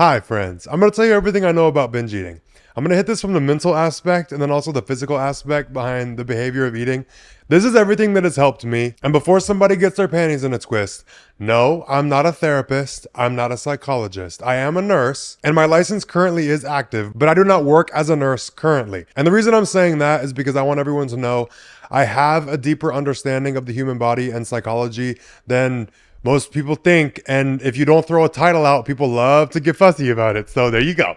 Hi friends, I'm going to tell you everything I know about binge eating. I'm going to hit this from the mental aspect and then also the physical aspect behind the behavior of eating. This is everything that has helped me. And before somebody gets their panties in a twist, no, I'm not a therapist. I'm not a psychologist. I am a nurse and my license currently is active, but I do not work as a nurse currently. And the reason I'm saying that is because I want everyone to know I have a deeper understanding of the human body and psychology than most people think, and if you don't throw a title out, people love to get fussy about it. So there you go.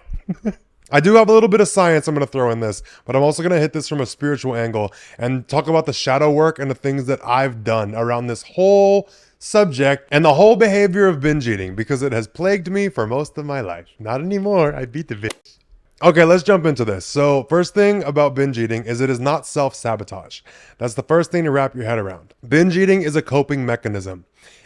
I do have a little bit of science I'm going to throw in this, but I'm also going to hit this from a spiritual angle and talk about the shadow work and the things that I've done around this whole subject and the whole behavior of binge eating, because it has plagued me for most of my life. Not anymore. I beat the bitch. Okay, let's jump into this. So first thing about binge eating is it is not self-sabotage. That's the first thing to wrap your head around. Binge eating is a coping mechanism.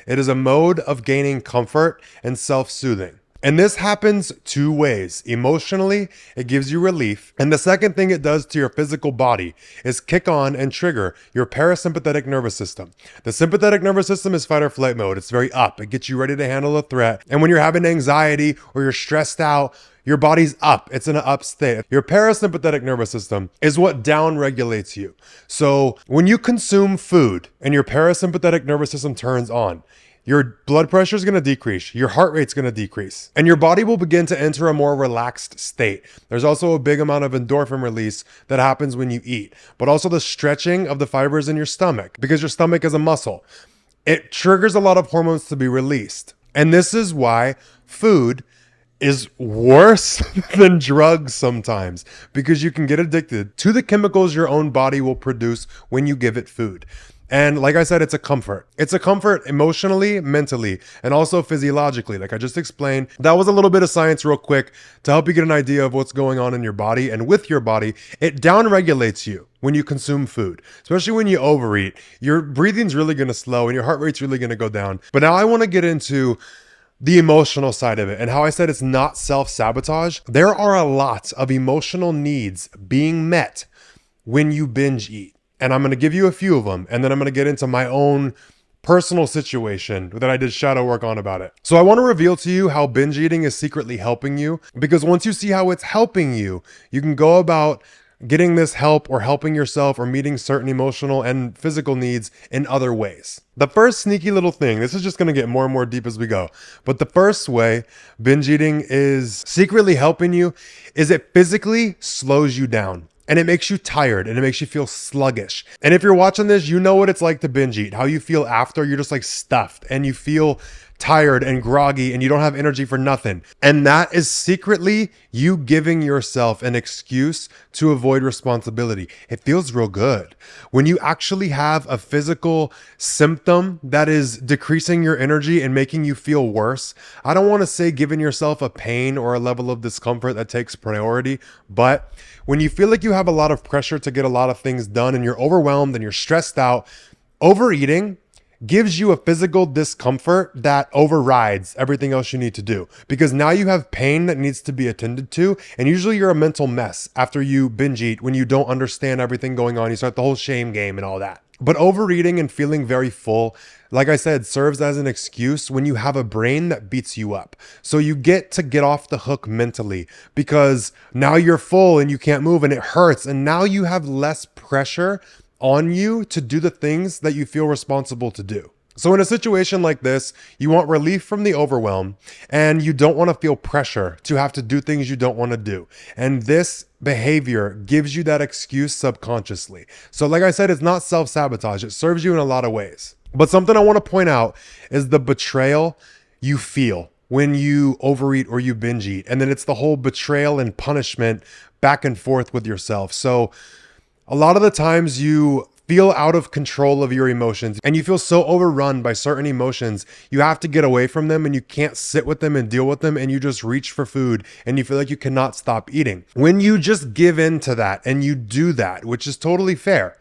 It is a mode of gaining comfort and self-soothing. And this happens two ways. Emotionally, it gives you relief. And the second thing it does to your physical body is kick on and trigger your parasympathetic nervous system. The sympathetic nervous system is fight or flight mode. It's very up. It gets you ready to handle a threat. And when you're having anxiety or you're stressed out, your body's up. It's in an up state. Your parasympathetic nervous system is what down regulates you. So when you consume food and your parasympathetic nervous system turns on, your blood pressure is going to decrease, your heart rate's going to decrease, and your body will begin to enter a more relaxed state. There's also a big amount of endorphin release that happens when you eat, but also the stretching of the fibers in your stomach, because your stomach is a muscle. It triggers a lot of hormones to be released. And this is why food is worse than drugs sometimes, because you can get addicted to the chemicals your own body will produce when you give it food. And like I said, it's a comfort. It's a comfort emotionally, mentally, and also physiologically. Like I just explained, that was a little bit of science real quick to help you get an idea of what's going on in your body. And with your body, it downregulates you when you consume food, especially when you overeat. Your breathing's really going to slow and your heart rate's really going to go down. But now I want to get into the emotional side of it and how I said it's not self-sabotage. There are a lot of emotional needs being met when you binge eat. And I'm going to give you a few of them. And then I'm going to get into my own personal situation that I did shadow work on about it. So I want to reveal to you how binge eating is secretly helping you, because once you see how it's helping you, you can go about getting this help or helping yourself or meeting certain emotional and physical needs in other ways. The first sneaky little thing, this is just going to get more and more deep as we go, but the first way binge eating is secretly helping you is it physically slows you down. And it makes you tired and it makes you feel sluggish. And if you're watching this, you know what it's like to binge eat, how you feel after. You're just like stuffed and you feel tired and groggy and you don't have energy for nothing. And that is secretly you giving yourself an excuse to avoid responsibility. It feels real good. When you actually have a physical symptom that is decreasing your energy and making you feel worse, I don't want to say giving yourself a pain or a level of discomfort that takes priority, but when you feel like you have a lot of pressure to get a lot of things done and you're overwhelmed and you're stressed out, overeating gives you a physical discomfort that overrides everything else you need to do, because now you have pain that needs to be attended to. And usually you're a mental mess after you binge eat. When you don't understand everything going on, you start the whole shame game and all that. But overeating and feeling very full, like I said, serves as an excuse when you have a brain that beats you up. So you get to get off the hook mentally, because now you're full and you can't move and it hurts. And now you have less pressure on you to do the things that you feel responsible to do. So in a situation like this, you want relief from the overwhelm and you don't want to feel pressure to have to do things you don't want to do. And this behavior gives you that excuse subconsciously. So like I said, it's not self-sabotage. It serves you in a lot of ways. But something I want to point out is the betrayal you feel when you overeat or you binge eat. And then it's the whole betrayal and punishment back and forth with yourself. So a lot of the times you feel out of control of your emotions and you feel so overrun by certain emotions, you have to get away from them and you can't sit with them and deal with them, and you just reach for food and you feel like you cannot stop eating. When you just give in to that and you do that, which is totally fair,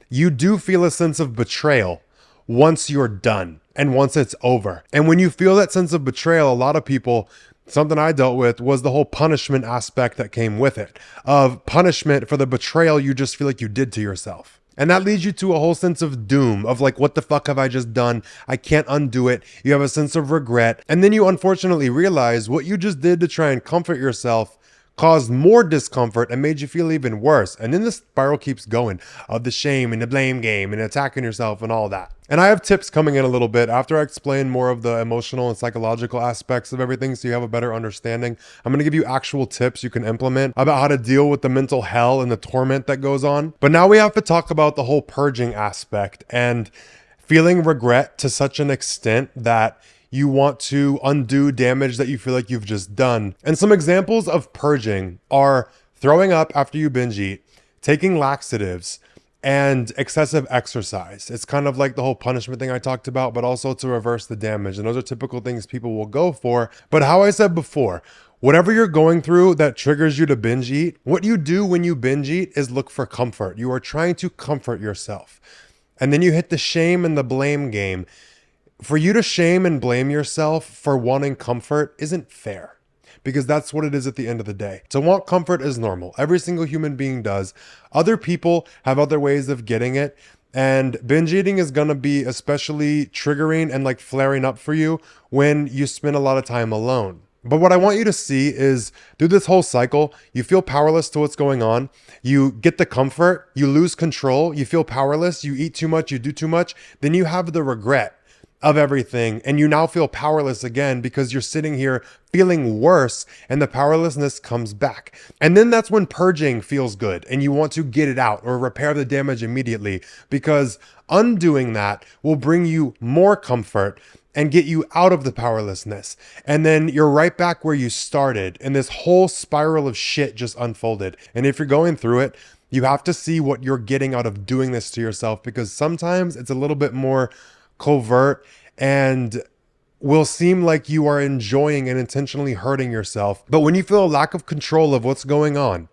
you do feel a sense of betrayal once you're done and once it's over. And when you feel that sense of betrayal, a lot of people, something I dealt with was the whole punishment aspect that came with it, of punishment for the betrayal you just feel like you did to yourself. And that leads you to a whole sense of doom of like, what the fuck have I just done? I can't undo it. You have a sense of regret. And then you unfortunately realize what you just did to try and comfort yourself caused more discomfort and made you feel even worse. And then the spiral keeps going of the shame and the blame game and attacking yourself and all that. And I have tips coming in a little bit after I explain more of the emotional and psychological aspects of everything so you have a better understanding. I'm going to give you actual tips you can implement about how to deal with the mental hell and the torment that goes on. But now we have to talk about the whole purging aspect and feeling regret to such an extent that you want to undo damage that you feel like you've just done. And some examples of purging are throwing up after you binge eat, taking laxatives, and excessive exercise. It's kind of like the whole punishment thing I talked about, but also to reverse the damage. And those are typical things people will go for. But how I said before, whatever you're going through that triggers you to binge eat, what you do when you binge eat is look for comfort. You are trying to comfort yourself. And then you hit the shame and the blame game. For you to shame and blame yourself for wanting comfort isn't fair, because that's what it is at the end of the day. To want comfort is normal. Every single human being does. Other people have other ways of getting it. And binge eating is going to be especially triggering and like flaring up for you when you spend a lot of time alone. But what I want you to see is through this whole cycle, you feel powerless to what's going on. You get the comfort, you lose control, you feel powerless, you eat too much, you do too much. Then you have the regret of everything, and you now feel powerless again because you're sitting here feeling worse and the powerlessness comes back. And then that's when purging feels good and you want to get it out or repair the damage immediately, because undoing that will bring you more comfort and get you out of the powerlessness. And then you're right back where you started and this whole spiral of shit just unfolded. And if you're going through it, you have to see what you're getting out of doing this to yourself, because sometimes it's a little bit more covert and will seem like you are enjoying and intentionally hurting yourself. But when you feel a lack of control of what's going on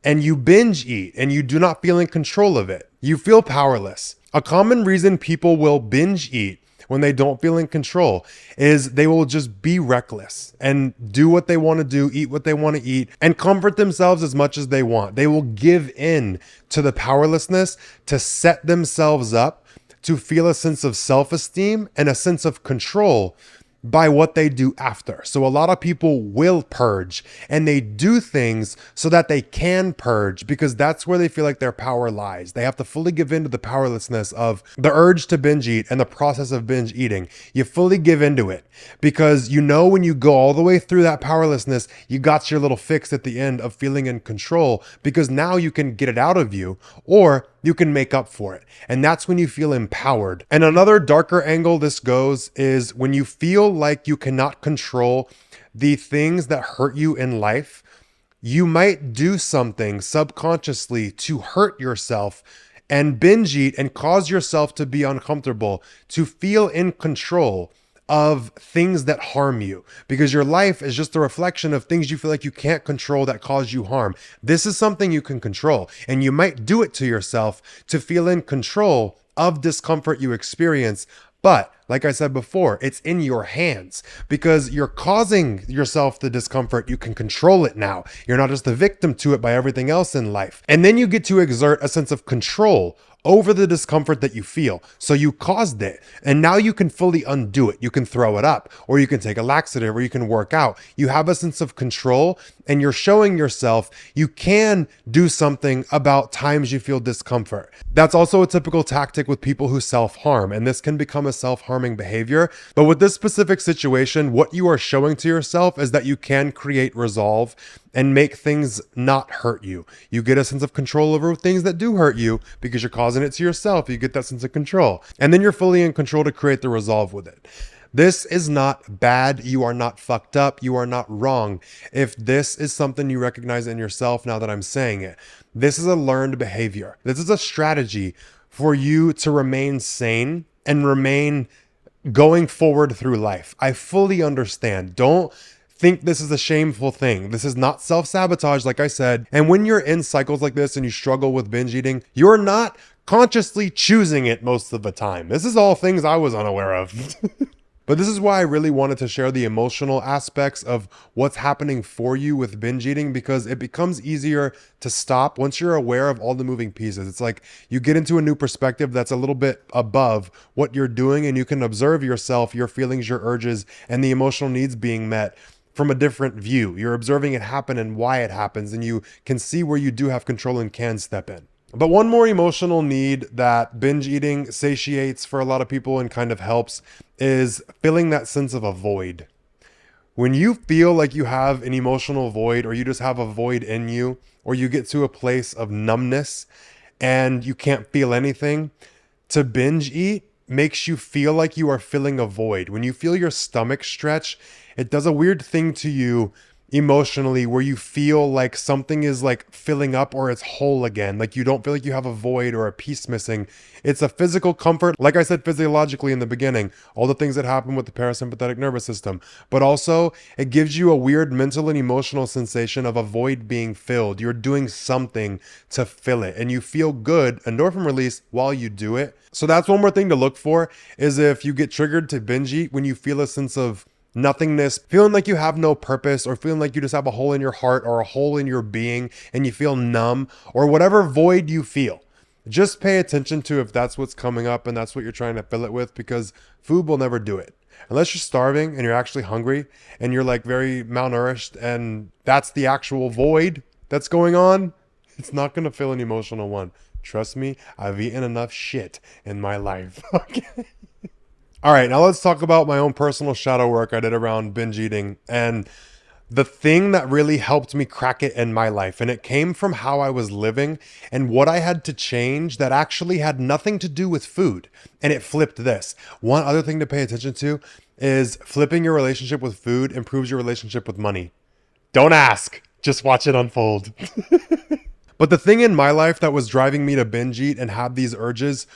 and you binge eat and you do not feel in control of it, you feel powerless. A common reason people will binge eat when they don't feel in control is they will just be reckless and do what they want to do, eat what they want to eat, and comfort themselves as much as they want. They will give in to the powerlessness to set themselves up to feel a sense of self-esteem and a sense of control by what they do after. So a lot of people will purge and they do things so that they can purge, because that's where they feel like their power lies. They have to fully give in to the powerlessness of the urge to binge eat and the process of binge eating. You fully give into it because you know when you go all the way through that powerlessness, you got your little fix at the end of feeling in control, because now you can get it out of you or you can make up for it. And that's when you feel empowered. And another darker angle this goes is when you feel like you cannot control the things that hurt you in life, you might do something subconsciously to hurt yourself and binge eat and cause yourself to be uncomfortable, to feel in control of things that harm you, because your life is just a reflection of things you feel like you can't control that cause you harm. This is something you can control, and you might do it to yourself to feel in control of discomfort you experience. But like I said before, it's in your hands because you're causing yourself the discomfort. You can control it now. You're not just a victim to it by everything else in life. And then you get to exert a sense of control over the discomfort that you feel. So you caused it, and now you can fully undo it. You can throw it up, or you can take a laxative, or you can work out. You have a sense of control, and you're showing yourself you can do something about times you feel discomfort. That's also a typical tactic with people who self-harm, and this can become a self-harming behavior. But with this specific situation, what you are showing to yourself is that you can create resolve and make things not hurt you. You get a sense of control over things that do hurt you because you're causing it to yourself. You get that sense of control. And then you're fully in control to create the resolve with it. This is not bad. You are not fucked up. You are not wrong. If this is something you recognize in yourself now that I'm saying it, this is a learned behavior. This is a strategy for you to remain sane and remain going forward through life. I fully understand. Don't think this is a shameful thing. This is not self-sabotage, like I said. And when you're in cycles like this and you struggle with binge eating, you're not consciously choosing it most of the time. This is all things I was unaware of. But this is why I really wanted to share the emotional aspects of what's happening for you with binge eating, because it becomes easier to stop once you're aware of all the moving pieces. It's like you get into a new perspective that's a little bit above what you're doing, and you can observe yourself, your feelings, your urges, and the emotional needs being met from a different view. You're observing it happen and why it happens, and you can see where you do have control and can step in. But one more emotional need that binge eating satiates for a lot of people and kind of helps is feeling that sense of a void. When you feel like you have an emotional void, or you just have a void in you, or you get to a place of numbness and you can't feel anything, to binge eat makes you feel like you are filling a void. When you feel your stomach stretch, it does a weird thing to you emotionally where you feel like something is like filling up or it's whole again. Like you don't feel like you have a void or a piece missing. It's a physical comfort. Like I said, physiologically in the beginning, all the things that happen with the parasympathetic nervous system, but also it gives you a weird mental and emotional sensation of a void being filled. You're doing something to fill it and you feel good, endorphin release while you do it. So that's one more thing to look for, is if you get triggered to binge eat when you feel a sense of nothingness, feeling like you have no purpose, or feeling like you just have a hole in your heart or a hole in your being and you feel numb, or whatever void you feel. Just pay attention to if that's what's coming up and that's what you're trying to fill it with, because food will never do it. Unless you're starving and you're actually hungry and you're like very malnourished and that's the actual void that's going on, it's not going to fill an emotional one. Trust me, I've eaten enough shit in my life. Okay. All right, now let's talk about my own personal shadow work I did around binge eating and the thing that really helped me crack it in my life. And it came from how I was living and what I had to change that actually had nothing to do with food. And it flipped this. One other thing to pay attention to is flipping your relationship with food improves your relationship with money. Don't ask, just watch it unfold. But the thing in my life that was driving me to binge eat and have these urges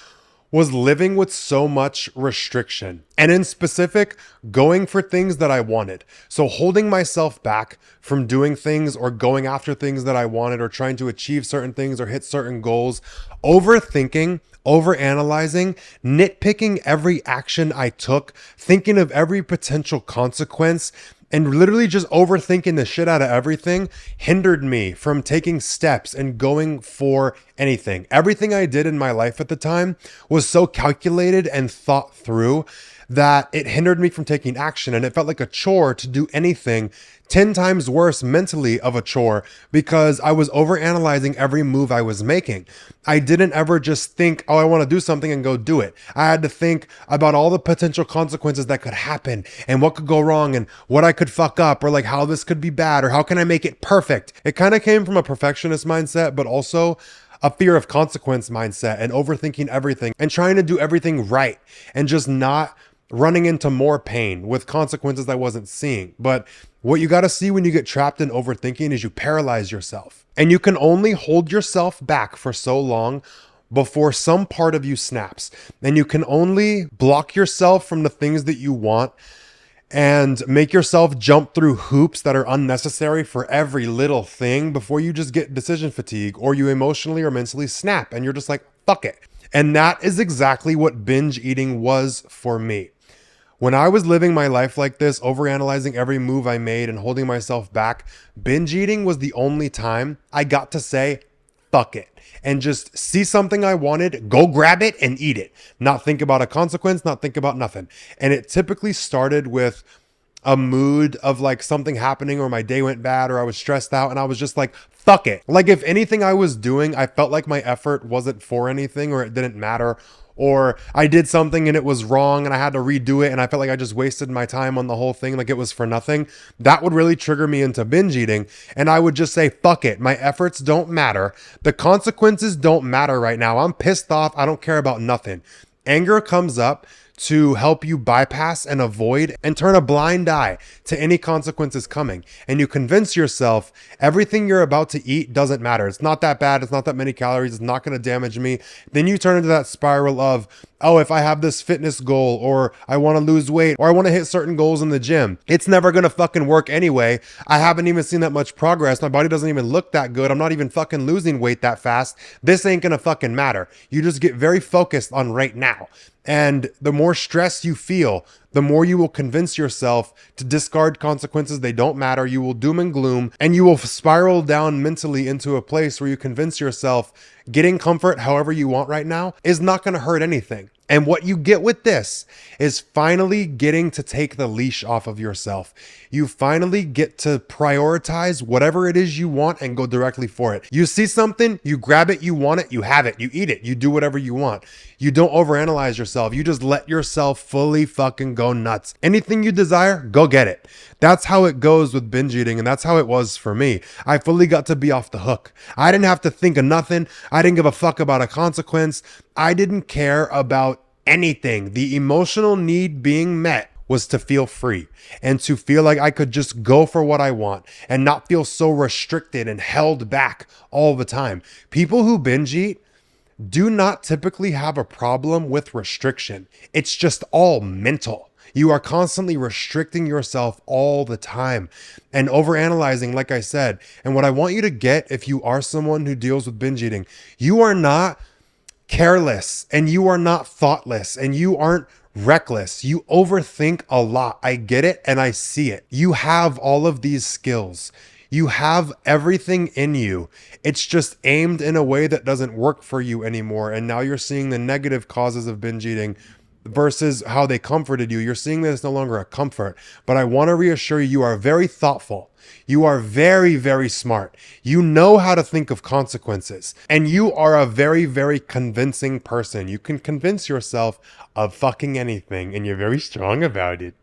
was living with so much restriction, and in specific, going for things that I wanted. So holding myself back from doing things or going after things that I wanted, or trying to achieve certain things or hit certain goals, overthinking, overanalyzing, nitpicking every action I took, thinking of every potential consequence, and literally just overthinking the shit out of everything hindered me from taking steps and going for anything. Everything I did in my life at the time was so calculated and thought through that it hindered me from taking action. And it felt like a chore to do anything, 10 times worse mentally of a chore, because I was overanalyzing every move I was making. I didn't ever just think, oh, I want to do something and go do it. I had to think about all the potential consequences that could happen and what could go wrong and what I could fuck up, or like how this could be bad, or how can I make it perfect? It kind of came from a perfectionist mindset, but also a fear of consequence mindset and overthinking everything and trying to do everything right and just not running into more pain with consequences I wasn't seeing. But what you got to see when you get trapped in overthinking is you paralyze yourself. And you can only hold yourself back for so long before some part of you snaps. And you can only block yourself from the things that you want and make yourself jump through hoops that are unnecessary for every little thing before you just get decision fatigue, or you emotionally or mentally snap and you're just like, fuck it. And that is exactly what binge eating was for me. When I was living my life like this, overanalyzing every move I made and holding myself back, binge eating was the only time I got to say, fuck it, and just see something I wanted, go grab it and eat it. Not think about a consequence, not think about nothing. And it typically started with a mood of like something happening, or my day went bad, or I was stressed out and I was just like, fuck it. Like if anything I was doing, I felt like my effort wasn't for anything, or it didn't matter, or I did something and it was wrong and I had to redo it and I felt like I just wasted my time on the whole thing, like it was for nothing. That would really trigger me into binge eating, and I would just say, fuck it. My efforts don't matter. The consequences don't matter right now. I'm pissed off. I don't care about nothing. Anger comes up to help you bypass and avoid and turn a blind eye to any consequences coming. And you convince yourself everything you're about to eat doesn't matter. It's not that bad. It's not that many calories. It's not going to damage me. Then you turn into that spiral of, oh, if I have this fitness goal, or I want to lose weight, or I want to hit certain goals in the gym, it's never going to fucking work anyway. I haven't even seen that much progress. My body doesn't even look that good. I'm not even fucking losing weight that fast. This ain't going to fucking matter. You just get very focused on right now. And the more stress you feel, the more you will convince yourself to discard consequences. They don't matter. You will doom and gloom, and you will spiral down mentally into a place where you convince yourself getting comfort however you want right now is not going to hurt anything. And what you get with this is finally getting to take the leash off of yourself. You finally get to prioritize whatever it is you want and go directly for it. You see something, you grab it, you want it, you have it, you eat it, you do whatever you want. You don't overanalyze yourself. You just let yourself fully fucking go nuts. Anything you desire, go get it. That's how it goes with binge eating, and that's how it was for me. I fully got to be off the hook. I didn't have to think of nothing. I didn't give a fuck about a consequence. I didn't care about anything. The emotional need being met was to feel free and to feel like I could just go for what I want and not feel so restricted and held back all the time. People who binge eat do not typically have a problem with restriction. It's just all mental. You are constantly restricting yourself all the time and overanalyzing, like I said. And what I want you to get, if you are someone who deals with binge eating, you are not careless and you are not thoughtless and you aren't reckless. You overthink a lot. I get it and I see it. You have all of these skills. You have everything in you. It's just aimed in a way that doesn't work for you anymore. And now you're seeing the negative causes of binge eating versus how they comforted you. You're seeing that it's no longer a comfort. But I want to reassure you, you are very thoughtful. You are very, very smart. You know how to think of consequences. And you are a very, very convincing person. You can convince yourself of fucking anything, and you're very strong about it.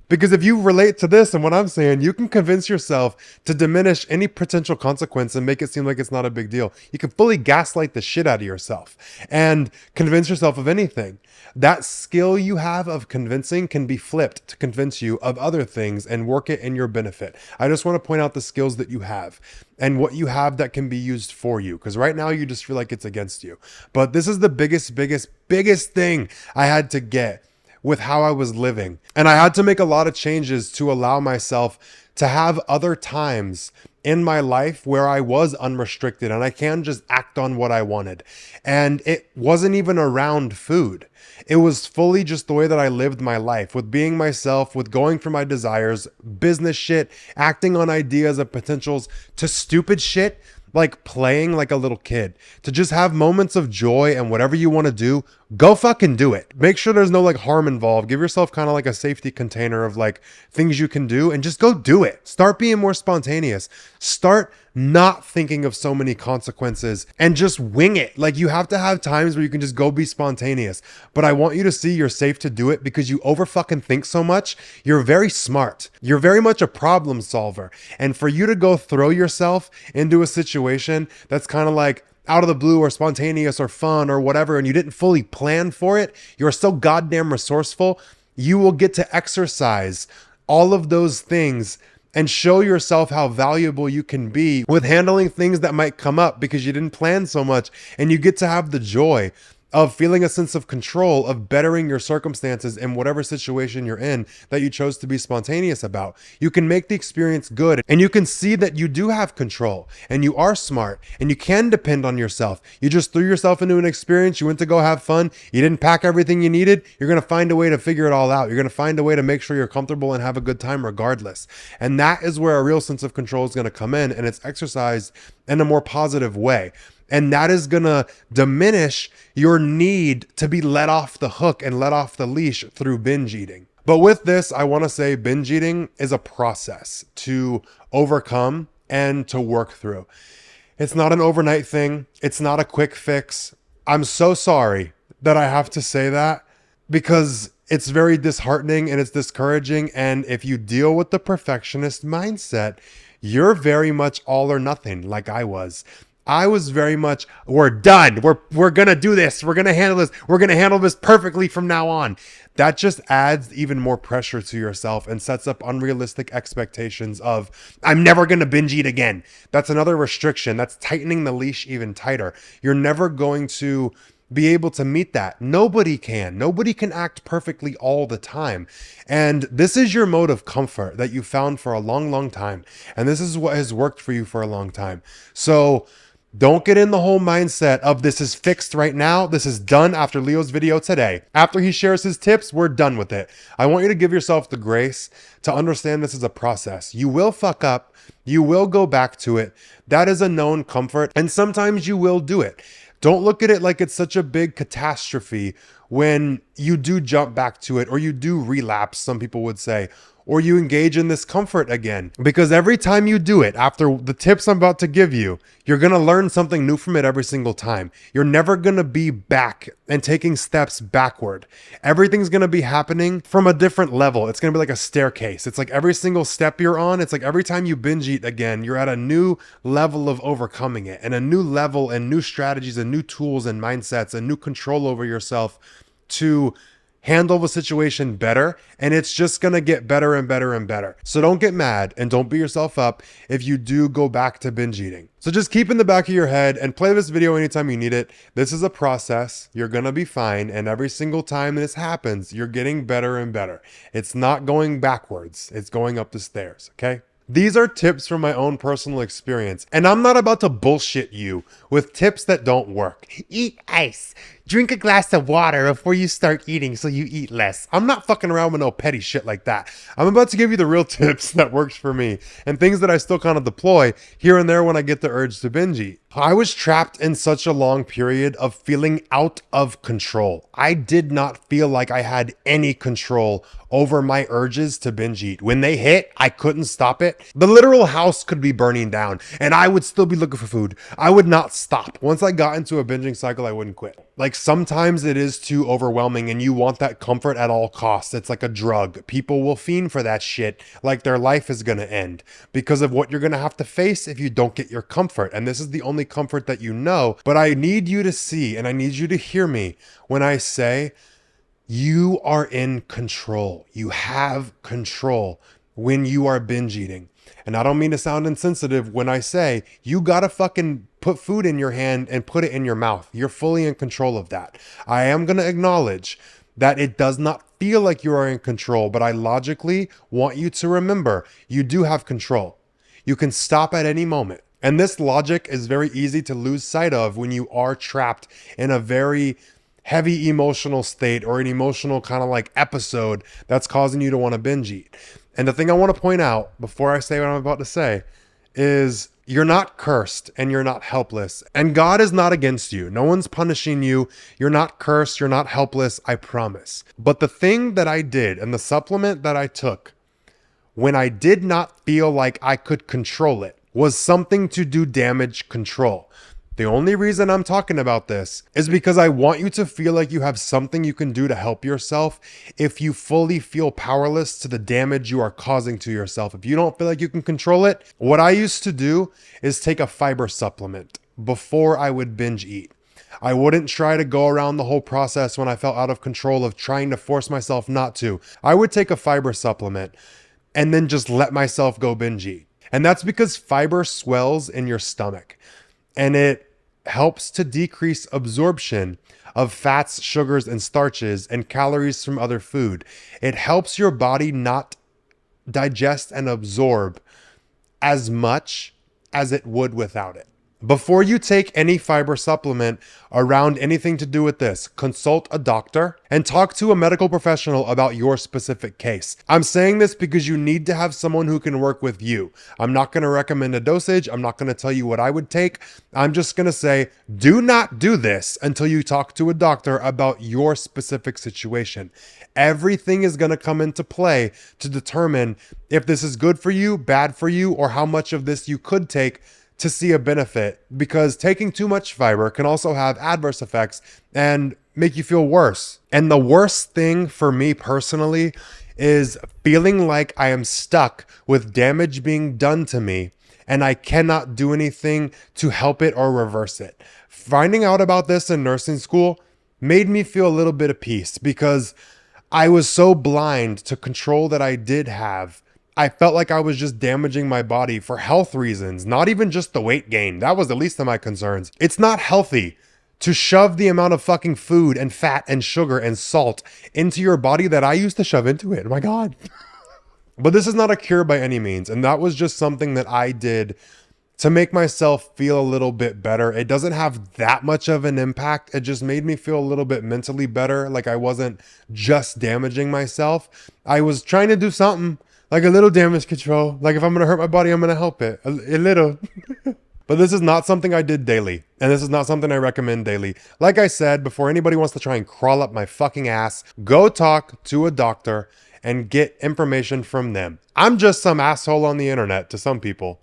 Because if you relate to this and what I'm saying, you can convince yourself to diminish any potential consequence and make it seem like it's not a big deal. You can fully gaslight the shit out of yourself and convince yourself of anything. That skill you have of convincing can be flipped to convince you of other things and work it in your benefit. I just want to point out the skills that you have and what you have that can be used for you. Because right now you just feel like it's against you. But this is the biggest thing I had to get with how I was living. And I had to make a lot of changes to allow myself to have other times in my life where I was unrestricted and I can just act on what I wanted. And it wasn't even around food. It was fully just the way that I lived my life, with being myself, with going for my desires, business shit, acting on ideas and potentials, to stupid shit like playing like a little kid, to just have moments of joy. And whatever you want to do, go fucking do it. Make sure there's no like harm involved. Give yourself kind of like a safety container of like things you can do and just go do it. Start being more spontaneous. Start not thinking of so many consequences and just wing it. Like, you have to have times where you can just go be spontaneous. But I want you to see you're safe to do it because you over fucking think so much. You're very smart. You're very much a problem solver. And for you to go throw yourself into a situation that's kind of like out of the blue or spontaneous or fun or whatever, and you didn't fully plan for it, you're so goddamn resourceful. You will get to exercise all of those things and show yourself how valuable you can be with handling things that might come up because you didn't plan so much. And you get to have the joy of feeling a sense of control, of bettering your circumstances in whatever situation you're in that you chose to be spontaneous about. You can make the experience good, and you can see that you do have control and you are smart and you can depend on yourself. You just threw yourself into an experience. You went to go have fun. You didn't pack everything you needed. You're going to find a way to figure it all out. You're going to find a way to make sure you're comfortable and have a good time regardless. And that is where a real sense of control is going to come in, and it's exercised in a more positive way. And that is going to diminish your need to be let off the hook and let off the leash through binge eating. But with this, I want to say binge eating is a process to overcome and to work through. It's not an overnight thing. It's not a quick fix. I'm so sorry that I have to say that, because it's very disheartening and it's discouraging. And if you deal with the perfectionist mindset, you're very much all or nothing, like I was. I was very much, we're done. We're going to do this. We're going to handle this. We're going to handle this perfectly from now on. That just adds even more pressure to yourself and sets up unrealistic expectations of, I'm never going to binge eat again. That's another restriction. That's tightening the leash even tighter. You're never going to be able to meet that. Nobody can. Nobody can act perfectly all the time. And this is your mode of comfort that you found for a long, long time. And this is what has worked for you for a long time. So Don't get in the whole mindset of this is fixed right now. This is done after Leo's video today. After he shares his tips, we're done with it. I want you to give yourself the grace to understand this is a process. You will fuck up. You will go back to it. That is a known comfort. And sometimes you will do it. Don't look at it like it's such a big catastrophe when you do jump back to it or you do relapse, some people would say, or you engage in this comfort again. Because every time you do it, after the tips I'm about to give you, you're going to learn something new from it every single time. You're never going to be back and taking steps backward. Everything's going to be happening from a different level. It's going to be like a staircase. It's like every single step you're on, it's like every time you binge eat again, you're at a new level of overcoming it, and a new level and new strategies and new tools and mindsets and new control over yourself to handle the situation better, and it's just gonna get better and better and better. So don't get mad and don't beat yourself up if you do go back to binge eating. So just keep in the back of your head and play this video anytime you need it. This is a process. You're gonna be fine, and every single time this happens, you're getting better and better. It's not going backwards, it's going up the stairs, okay? These are tips from my own personal experience, and I'm not about to bullshit you with tips that don't work. Eat ice. Drink a glass of water before you start eating so you eat less. I'm not fucking around with no petty shit like that. I'm about to give you the real tips that works for me and things that I still kind of deploy here and there when I get the urge to binge eat. I was trapped in such a long period of feeling out of control. I did not feel like I had any control over my urges to binge eat. When they hit, I couldn't stop it. The literal house could be burning down and I would still be looking for food. I would not stop. Once I got into a binging cycle, I wouldn't quit. Like sometimes it is too overwhelming and you want that comfort at all costs. It's like a drug. People will fiend for that shit like their life is gonna end because of what you're gonna have to face if you don't get your comfort. And this is the only comfort that you know. But I need you to see and I need you to hear me when I say you are in control. You have control when you are binge eating. And I don't mean to sound insensitive when I say you gotta fucking put food in your hand and put it in your mouth. You're fully in control of that. I am gonna acknowledge that it does not feel like you are in control, but I logically want you to remember you do have control. You can stop at any moment. And this logic is very easy to lose sight of when you are trapped in a very heavy emotional state or an emotional kind of like episode that's causing you to want to binge eat. And the thing I want to point out before I say what I'm about to say is you're not cursed and you're not helpless. And God is not against you. No one's punishing you. You're not cursed. You're not helpless. I promise. But the thing that I did and the supplement that I took when I did not feel like I could control it was something to do damage control. The only reason I'm talking about this is because I want you to feel like you have something you can do to help yourself if you fully feel powerless to the damage you are causing to yourself. If you don't feel like you can control it, what I used to do is take a fiber supplement before I would binge eat. I wouldn't try to go around the whole process when I felt out of control of trying to force myself not to. I would take a fiber supplement and then just let myself go binge eat. And that's because fiber swells in your stomach and it helps to decrease absorption of fats, sugars, and starches and calories from other food. It helps your body not digest and absorb as much as it would without it. Before you take any fiber supplement around anything to do with this, consult a doctor and talk to a medical professional about your specific case. I'm saying this because you need to have someone who can work with you. I'm not going to recommend a dosage. I'm not going to tell you what I would take. I'm just going to say, do not do this until you talk to a doctor about your specific situation. Everything is going to come into play to determine if this is good for you, bad for you, or how much of this you could take to see a benefit, because taking too much fiber can also have adverse effects and make you feel worse. And the worst thing for me personally is feeling like I am stuck with damage being done to me and I cannot do anything to help it or reverse it. Finding out about this in nursing school made me feel a little bit of peace because I was so blind to control that I did have. I felt like I was just damaging my body for health reasons, not even just the weight gain. That was the least of my concerns. It's not healthy to shove the amount of fucking food and fat and sugar and salt into your body that I used to shove into it. Oh my God. But this is not a cure by any means. And that was just something that I did to make myself feel a little bit better. It doesn't have that much of an impact. It just made me feel a little bit mentally better. Like I wasn't just damaging myself. I was trying to do something, like a little damage control. Like if I'm going to hurt my body, I'm going to help it a little. But this is not something I did daily. And this is not something I recommend daily. Like I said, before anybody wants to try and crawl up my fucking ass, go talk to a doctor and get information from them. I'm just some asshole on the internet to some people.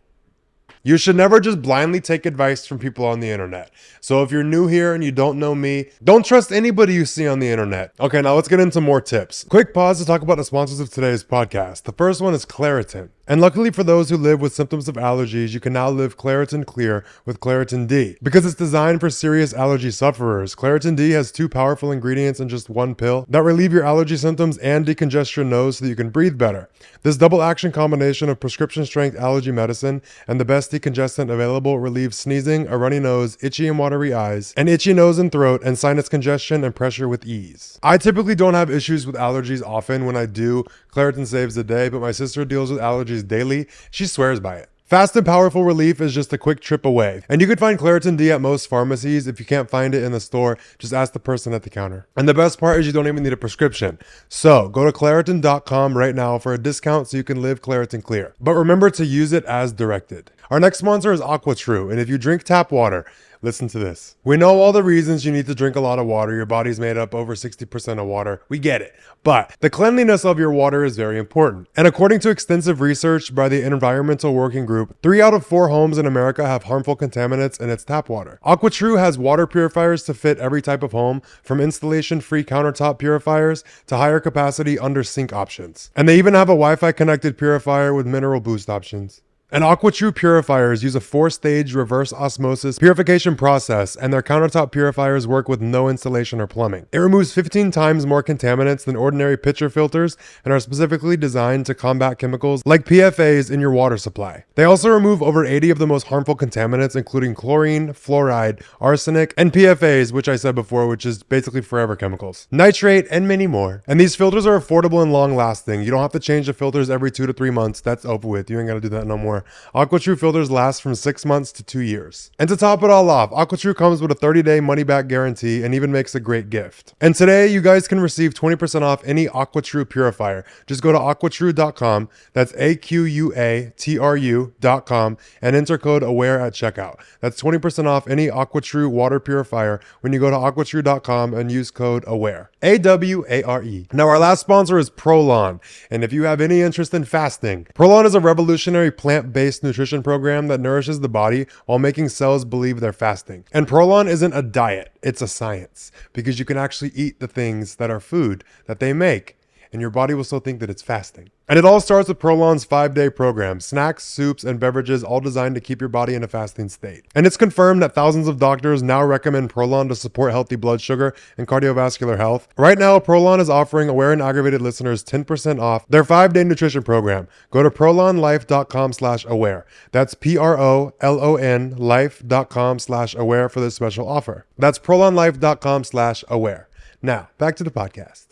You should never just blindly take advice from people on the internet. So if you're new here and you don't know me, don't trust anybody you see on the internet. Okay, now let's get into more tips. Quick pause to talk about the sponsors of today's podcast. The first one is Claritin. And luckily for those who live with symptoms of allergies, you can now live Claritin Clear with Claritin D. Because it's designed for serious allergy sufferers, Claritin D has 2 powerful ingredients in just 1 pill that relieve your allergy symptoms and decongest your nose so that you can breathe better. This double action combination of prescription strength allergy medicine and the best decongestant available relieves sneezing, a runny nose, itchy and watery eyes, an itchy nose and throat, and sinus congestion and pressure with ease. I typically don't have issues with allergies often. When I do, Claritin saves the day, but my sister deals with allergies daily. She swears by it. Fast and powerful relief is just a quick trip away. And you can find Claritin D at most pharmacies. If you can't find it in the store, just ask the person at the counter. And the best part is you don't even need a prescription. So go to Claritin.com right now for a discount so you can live Claritin Clear. But remember to use it as directed. Our next sponsor is AquaTrue. And if you drink tap water, listen to this. We know all the reasons you need to drink a lot of water. Your body's made up over 60% of water. We get it. But the cleanliness of your water is very important. And according to extensive research by the Environmental Working Group, 3 out of 4 homes in America have harmful contaminants in its tap water. AquaTrue has water purifiers to fit every type of home, from installation-free countertop purifiers to higher capacity under sink options. And they even have a Wi-Fi connected purifier with mineral boost options. And AquaTrue purifiers use a 4-stage reverse osmosis purification process, and their countertop purifiers work with no installation or plumbing. It removes 15 times more contaminants than ordinary pitcher filters and are specifically designed to combat chemicals like PFAs in your water supply. They also remove over 80 of the most harmful contaminants, including chlorine, fluoride, arsenic, and PFAs, which I said before, which is basically forever chemicals, nitrate, and many more. And these filters are affordable and long lasting. You don't have to change the filters every 2 to 3 months. That's over with. You ain't gotta do that no more. AquaTrue filters last from 6 months to 2 years. And to top it all off, AquaTrue comes with a 30-day money-back guarantee and even makes a great gift. And today, you guys can receive 20% off any AquaTrue purifier. Just go to aquatrue.com, that's AQUATRU.com, and enter code AWARE at checkout. That's 20% off any AquaTrue water purifier when you go to aquatrue.com and use code AWARE. AWARE. Now, our last sponsor is Prolon. And if you have any interest in fasting, Prolon is a revolutionary plant-based nutrition program that nourishes the body while making cells believe they're fasting. And Prolon isn't a diet, it's a science, because you can actually eat the things that are food that they make, and your body will still think that it's fasting. And it all starts with Prolon's 5-day program, snacks, soups, and beverages, all designed to keep your body in a fasting state. And it's confirmed that thousands of doctors now recommend Prolon to support healthy blood sugar and cardiovascular health. Right now, Prolon is offering Aware and Aggravated listeners 10% off their 5-day nutrition program. Go to prolonlife.com/aware. That's PROLON life.com/aware for this special offer. That's prolonlife.com/aware. Now, back to the podcast.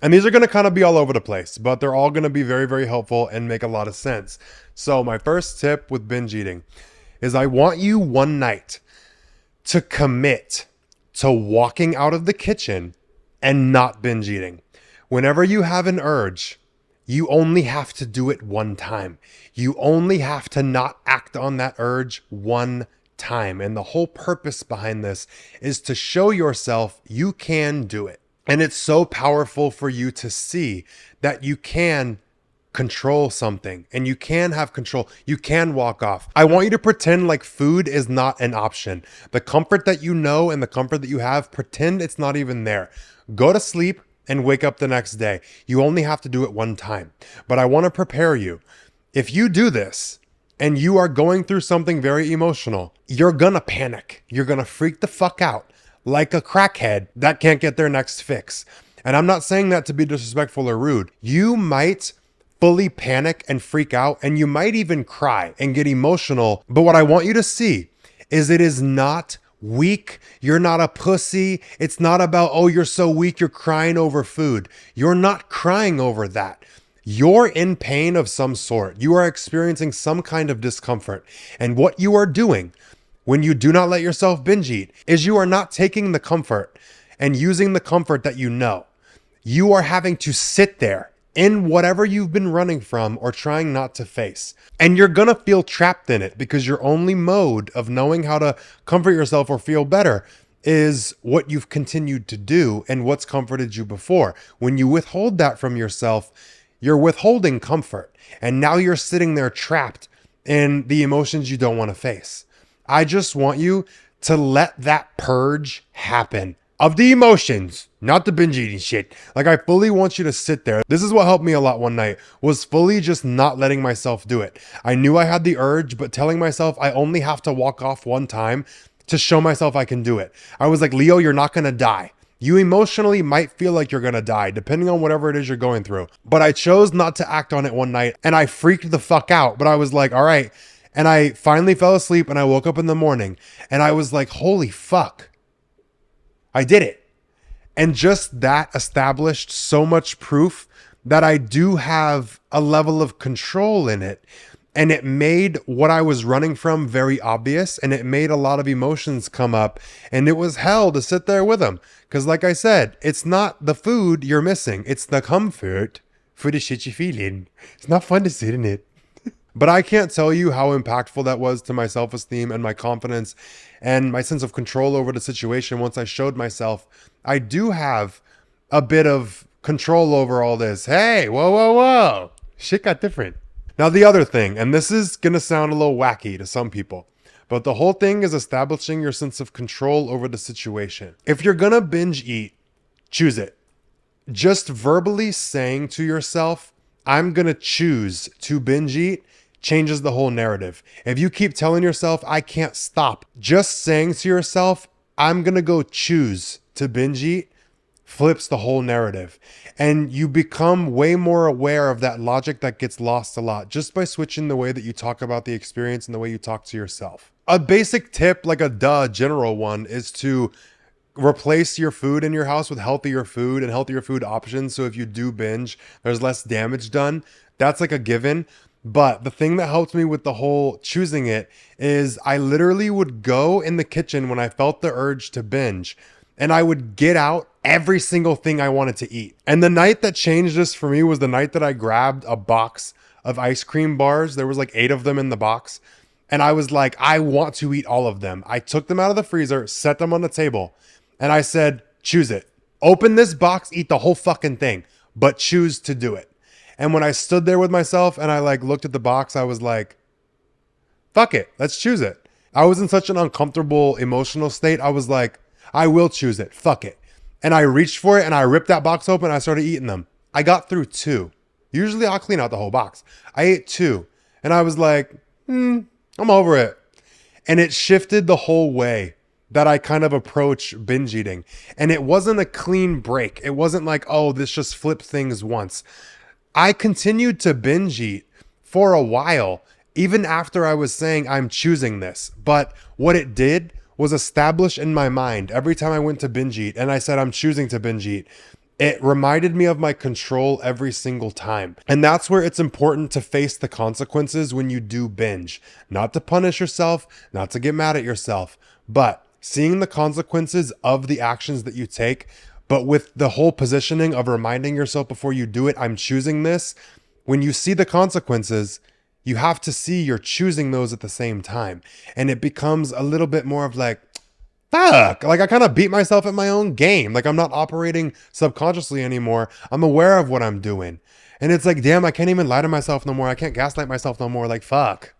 And these are going to kind of be all over the place, but they're all going to be very, very helpful and make a lot of sense. So my first tip with binge eating is I want you one night to commit to walking out of the kitchen and not binge eating. Whenever you have an urge, you only have to do it one time. You only have to not act on that urge one time. And the whole purpose behind this is to show yourself you can do it. And it's so powerful for you to see that you can control something and you can have control. You can walk off. I want you to pretend like food is not an option. The comfort that you know and the comfort that you have, pretend it's not even there. Go to sleep and wake up the next day. You only have to do it one time. But I want to prepare you. If you do this and you are going through something very emotional, you're gonna panic. You're gonna freak the fuck out. Like a crackhead that can't get their next fix. And I'm not saying that to be disrespectful or rude. You might fully panic and freak out, and you might even cry and get emotional. But what I want you to see is it is not weak. You're not a pussy. It's not about, oh, you're so weak, you're crying over food. You're not crying over that. You're in pain of some sort. You are experiencing some kind of discomfort. And what you are doing when you do not let yourself binge eat is you are not taking the comfort and using the comfort that you know. You are having to sit there in whatever you've been running from or trying not to face. And you're gonna feel trapped in it because your only mode of knowing how to comfort yourself or feel better is what you've continued to do and what's comforted you before. When you withhold that from yourself, you're withholding comfort. And now you're sitting there trapped in the emotions you don't want to face. I just want you to let that purge happen of the emotions, not the binge eating shit. Like, I fully want you to sit there. This is what helped me a lot one night, was fully just not letting myself do it. I knew I had the urge, but telling myself I only have to walk off one time to show myself I can do it. I was like, Leo, you're not gonna die. You emotionally might feel like you're gonna die, depending on whatever it is you're going through. But I chose not to act on it one night, and I freaked the fuck out. But I was like, all right. And I finally fell asleep, and I woke up in the morning, and I was like, holy fuck. I did it. And just that established so much proof that I do have a level of control in it. And it made what I was running from very obvious, and it made a lot of emotions come up, and it was hell to sit there with them. Because like I said, it's not the food you're missing. It's the comfort for the shit you're feeling. It's not fun to sit in it. But I can't tell you how impactful that was to my self-esteem and my confidence and my sense of control over the situation. Once I showed myself, I do have a bit of control over all this. Hey, whoa, whoa, whoa. Shit got different. Now, the other thing, and this is going to sound a little wacky to some people, but the whole thing is establishing your sense of control over the situation. If you're going to binge eat, choose it. Just verbally saying to yourself, I'm going to choose to binge eat, changes the whole narrative. If you keep telling yourself, I can't stop, just saying to yourself, I'm going to go choose to binge eat, flips the whole narrative. And you become way more aware of that logic that gets lost a lot just by switching the way that you talk about the experience and the way you talk to yourself. A basic tip, like a general one, is to replace your food in your house with healthier food and healthier food options. So if you do binge, there's less damage done. That's like a given. But the thing that helped me with the whole choosing it is I literally would go in the kitchen when I felt the urge to binge, and I would get out every single thing I wanted to eat. And the night that changed this for me was the night that I grabbed a box of ice cream bars. There was like 8 of them in the box. And I was like, I want to eat all of them. I took them out of the freezer, set them on the table, and I said, choose it. Open this box, eat the whole fucking thing, but choose to do it. And when I stood there with myself and I like looked at the box, I was like, fuck it, let's choose it. I was in such an uncomfortable emotional state. I was like, I will choose it. Fuck it. And I reached for it and I ripped that box open. And I started eating them. I got through 2. Usually I'll clean out the whole box. I ate 2 and I was like, I'm over it. And it shifted the whole way that I kind of approach binge eating. And it wasn't a clean break. It wasn't like, oh, this just flipped things once. I continued to binge eat for a while, even after I was saying I'm choosing this. But what it did was establish in my mind every time I went to binge eat and I said I'm choosing to binge eat, it reminded me of my control every single time. And that's where it's important to face the consequences when you do binge. Not to punish yourself, not to get mad at yourself, but seeing the consequences of the actions that you take. But with the whole positioning of reminding yourself before you do it, I'm choosing this. When you see the consequences, you have to see you're choosing those at the same time. And it becomes a little bit more of like, fuck, like I kind of beat myself at my own game. Like I'm not operating subconsciously anymore. I'm aware of what I'm doing. And it's like, damn, I can't even lie to myself no more. I can't gaslight myself no more. Like, fuck.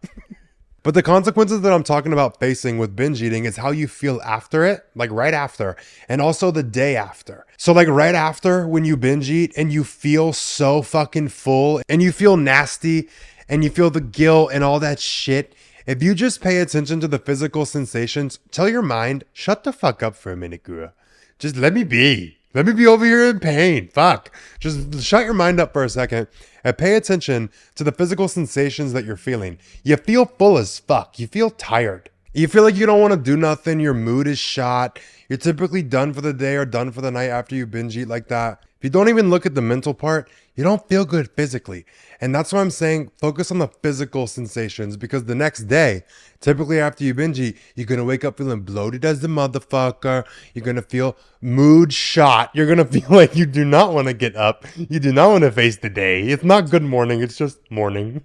But the consequences that I'm talking about facing with binge eating is how you feel after it, like right after, and also the day after. So like right after when you binge eat and you feel so fucking full and you feel nasty and you feel the guilt and all that shit, if you just pay attention to the physical sensations, tell your mind, shut the fuck up for a minute, girl. Just let me be. Let me be over here in pain. Fuck. Just shut your mind up for a second and pay attention to the physical sensations that you're feeling. You feel full as fuck. You feel tired. You feel like you don't want to do nothing. Your mood is shot. You're typically done for the day or done for the night after you binge eat like that. If you don't even look at the mental part, you don't feel good physically. And that's why I'm saying focus on the physical sensations, because the next day, typically after you binge eat, you're going to wake up feeling bloated as the motherfucker. You're going to feel mood shot. You're going to feel like you do not want to get up. You do not want to face the day. It's not good morning. It's just morning.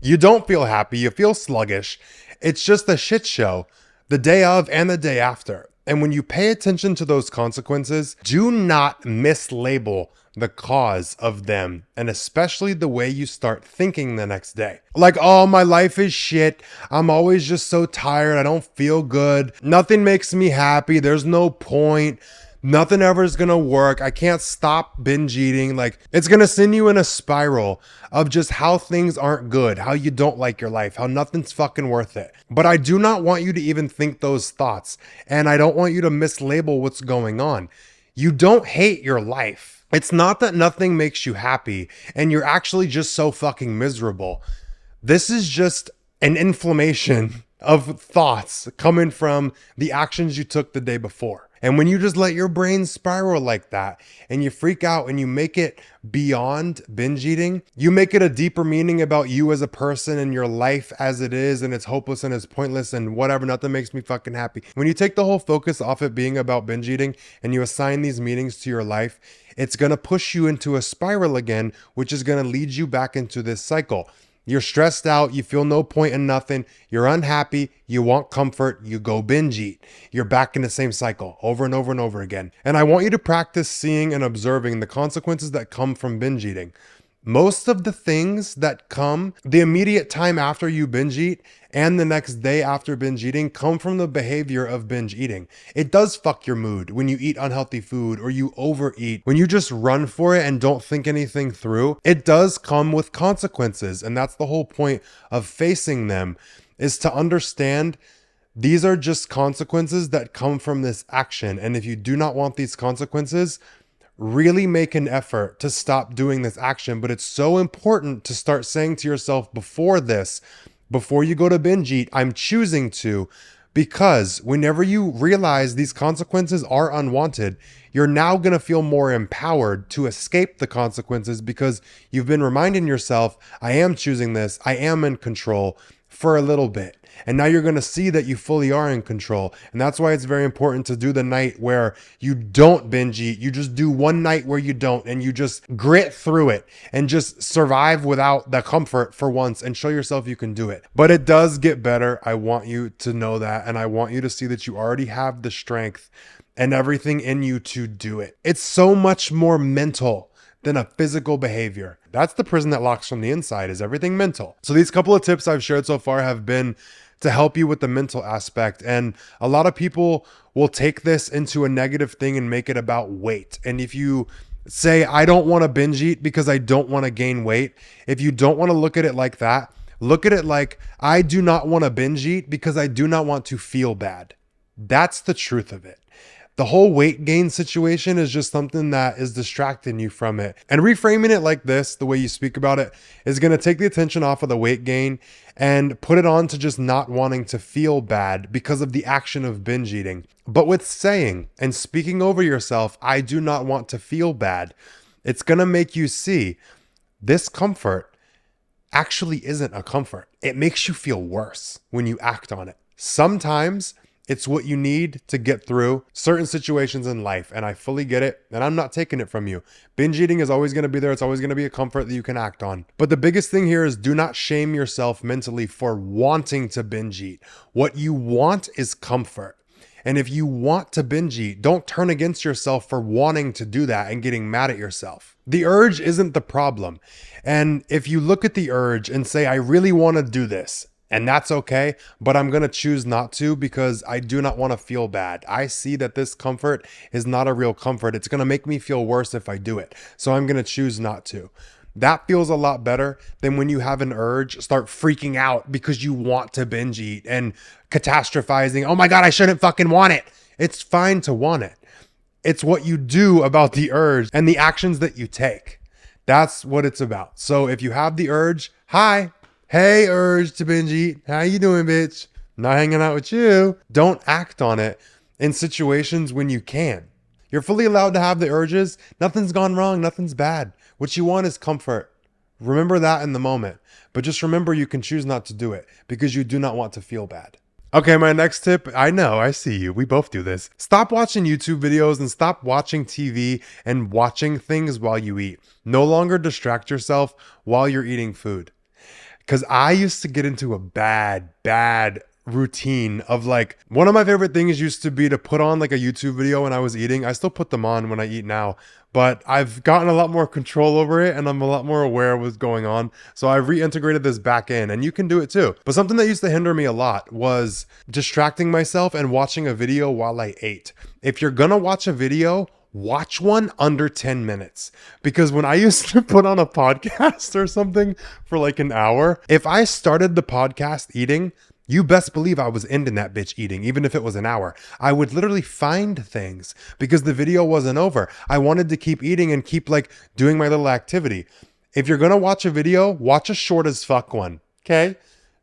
You don't feel happy. You feel sluggish. It's just a shit show the day of and the day after. And when you pay attention to those consequences, do not mislabel the cause of them, and especially the way you start thinking the next day. Like, oh, my life is shit. I'm always just so tired. I don't feel good. Nothing makes me happy. There's no point. Nothing ever is gonna work. I can't stop binge eating. Like, it's gonna send you in a spiral of just how things aren't good, how you don't like your life, how nothing's fucking worth it. But I do not want you to even think those thoughts. And I don't want you to mislabel what's going on. You don't hate your life. It's not that nothing makes you happy and you're actually just so fucking miserable. This is just an inflammation of thoughts coming from the actions you took the day before. And when you just let your brain spiral like that and you freak out and you make it beyond binge eating, you make it a deeper meaning about you as a person and your life as it is, and it's hopeless and it's pointless and whatever, nothing makes me fucking happy. When you take the whole focus off it being about binge eating and you assign these meanings to your life, it's going to push you into a spiral again, which is going to lead you back into this cycle. You're stressed out, you feel no point in nothing, you're unhappy, you want comfort, you go binge eat. You're back in the same cycle over and over and over again. And I want you to practice seeing and observing the consequences that come from binge eating. Most of the things that come the immediate time after you binge eat and the next day after binge eating come from the behavior of binge eating. It does fuck your mood when you eat unhealthy food or you overeat. When you just run for it and don't think anything through, it does come with consequences. And that's the whole point of facing them, is to understand these are just consequences that come from this action. And if you do not want these consequences, really make an effort to stop doing this action. But it's so important to start saying to yourself before you go to binge eat, I'm choosing to, because whenever you realize these consequences are unwanted, you're now going to feel more empowered to escape the consequences, because you've been reminding yourself, I am choosing this, I am in control for a little bit. And now you're going to see that you fully are in control. And that's why it's very important to do the night where you don't binge eat. You just do one night where you don't, and you just grit through it and just survive without the comfort for once and show yourself you can do it. But it does get better. I want you to know that. And I want you to see that you already have the strength and everything in you to do it. It's so much more mental than a physical behavior. That's the prison that locks from the inside, is everything mental. So these couple of tips I've shared so far have been to help you with the mental aspect. And a lot of people will take this into a negative thing and make it about weight. And if you say, I don't want to binge eat because I don't want to gain weight, if you don't want to look at it like that, look at it like, I do not want to binge eat because I do not want to feel bad. That's the truth of it. The whole weight gain situation is just something that is distracting you from it. And reframing it like this, the way you speak about it, is going to take the attention off of the weight gain and put it on to just not wanting to feel bad because of the action of binge eating. But with saying and speaking over yourself, I do not want to feel bad, it's going to make you see this comfort actually isn't a comfort. It makes you feel worse when you act on it. Sometimes it's what you need to get through certain situations in life. And I fully get it. And I'm not taking it from you. Binge eating is always going to be there. It's always going to be a comfort that you can act on. But the biggest thing here is do not shame yourself mentally for wanting to binge eat. What you want is comfort. And if you want to binge eat, don't turn against yourself for wanting to do that and getting mad at yourself. The urge isn't the problem. And if you look at the urge and say, I really want to do this, and that's okay, but I'm going to choose not to because I do not want to feel bad. I see that this comfort is not a real comfort. It's going to make me feel worse if I do it. So I'm going to choose not to. That feels a lot better than when you have an urge, start freaking out because you want to binge eat and catastrophizing. Oh my God, I shouldn't fucking want it. It's fine to want it. It's what you do about the urge and the actions that you take. That's what it's about. So if you have the urge, hi. Hey, urge to binge eat. How you doing, bitch? Not hanging out with you. Don't act on it in situations when you can. You're fully allowed to have the urges. Nothing's gone wrong. Nothing's bad. What you want is comfort. Remember that in the moment. But just remember you can choose not to do it because you do not want to feel bad. Okay, my next tip, I know, I see you. We both do this. Stop watching YouTube videos and stop watching TV and watching things while you eat. No longer distract yourself while you're eating food. Because I used to get into a bad routine of like, one of my favorite things used to be to put on like a YouTube video when I was eating. I still put them on when I eat now, but I've gotten a lot more control over it and I'm a lot more aware of what's going on. So I've reintegrated this back in, and you can do it too. But something that used to hinder me a lot was distracting myself and watching a video while I ate. If you're gonna watch a video, watch one under 10 minutes. Because when I used to put on a podcast or something for like an hour, if I started the podcast eating, you best believe I was ending that bitch eating, even if it was an hour. I would literally find things because the video wasn't over. I wanted to keep eating and keep like doing my little activity. If you're gonna watch a video, watch a short as fuck one, okay?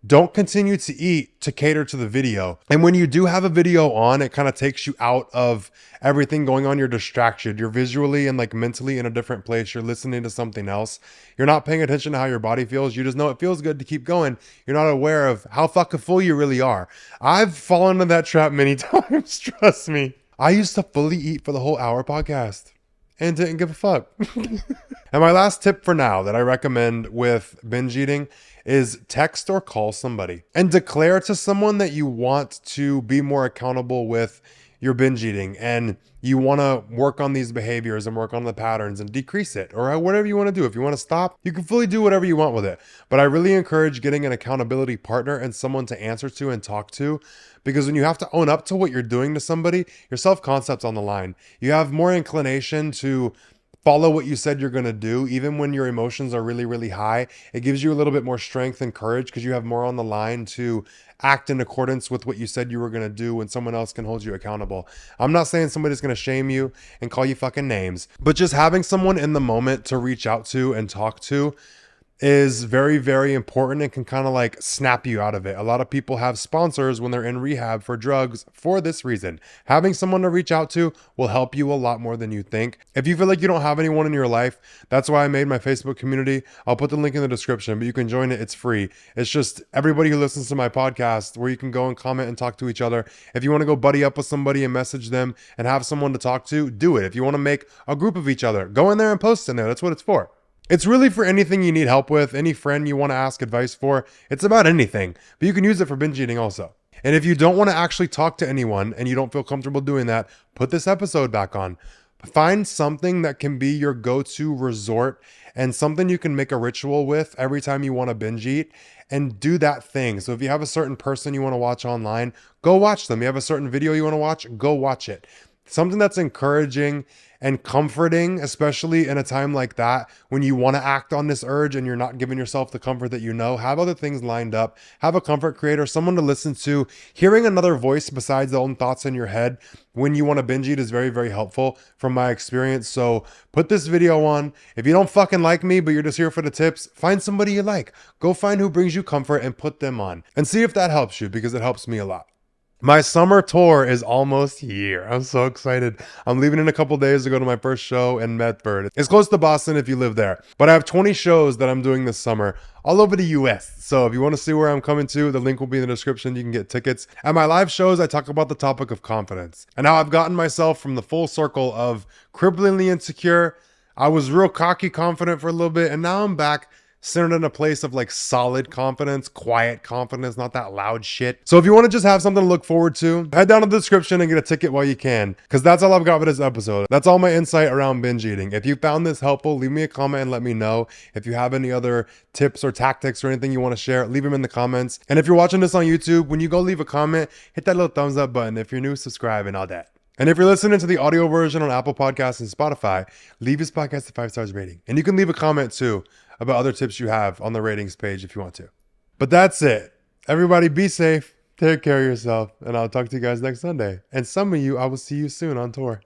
Don't continue to eat to cater to the video. And when you do have a video on, it kind of takes you out of everything going on. You're distracted. You're visually and like mentally in a different place. You're listening to something else. You're not paying attention to how your body feels. You just know it feels good to keep going. You're not aware of how fucking full you really are. I've fallen into that trap many times. Trust me. I used to fully eat for the whole hour podcast and didn't give a fuck. And my last tip for now that I recommend with binge eating is text or call somebody and declare to someone that you want to be more accountable with your binge eating and you want to work on these behaviors and work on the patterns and decrease it or whatever you want to do. If you want to stop, you can fully do whatever you want with it. But I really encourage getting an accountability partner and someone to answer to and talk to, because when you have to own up to what you're doing to somebody, your self-concept's on the line. You have more inclination to follow what you said you're going to do, even when your emotions are really, really high. It gives you a little bit more strength and courage because you have more on the line to act in accordance with what you said you were going to do when someone else can hold you accountable. I'm not saying somebody's going to shame you and call you fucking names, but just having someone in the moment to reach out to and talk to is very, very important and can kind of like snap you out of it. A lot of people have sponsors when they're in rehab for drugs for this reason. Having someone to reach out to will help you a lot more than you think. If you feel like you don't have anyone in your life, that's why I made my Facebook community. I'll put the link in the description, but you can join it. It's free. It's just everybody who listens to my podcast where you can go and comment and talk to each other. If you want to go buddy up with somebody and message them and have someone to talk to, do it. If you want to make a group of each other, go in there and post in there. That's what it's for. It's really for anything you need help with, any friend you want to ask advice for. It's about anything, but you can use it for binge eating also. And if you don't want to actually talk to anyone and you don't feel comfortable doing that, put this episode back on. Find something that can be your go-to resort and something you can make a ritual with every time you want to binge eat, and do that thing. So if you have a certain person you want to watch online, go watch them. You have a certain video you want to watch, go watch it. Something that's encouraging and comforting, especially in a time like that when you want to act on this urge and you're not giving yourself the comfort that you know. Have other things lined up. Have a comfort creator, someone to listen to. Hearing another voice besides the own thoughts in your head when you want to binge eat is very, very helpful from my experience. So put this video on. If you don't fucking like me, but you're just here for the tips, find somebody you like. Go find who brings you comfort and put them on and see if that helps you, because it helps me a lot. My summer tour is almost here. I'm so excited. I'm leaving in a couple days to go to my first show in Medford. It's close to Boston if you live there. But I have 20 shows that I'm doing this summer all over the US. So if you want to see where I'm coming to, the link will be in the description. You can get tickets. At my live shows, I talk about the topic of confidence and how I've gotten myself from the full circle of cripplingly insecure. I was real cocky confident for a little bit, and now I'm back centered in a place of like solid confidence, quiet confidence, not that loud shit. So if you want to just have something to look forward to, head down to the description and get a ticket while you can, because that's all I've got for this episode. That's all my insight around binge eating. If you found this helpful, leave me a comment and let me know. If you have any other tips or tactics or anything you want to share, leave them in the comments. And if you're watching this on YouTube, when you go leave a comment, hit that little thumbs up button. If you're new, subscribe and all that. And if you're listening to the audio version on Apple Podcasts and Spotify, leave this podcast a 5 stars rating. And you can leave a comment too about other tips you have on the ratings page if you want to. But that's it. Everybody be safe, take care of yourself, and I'll talk to you guys next Sunday. And some of you, I will see you soon on tour.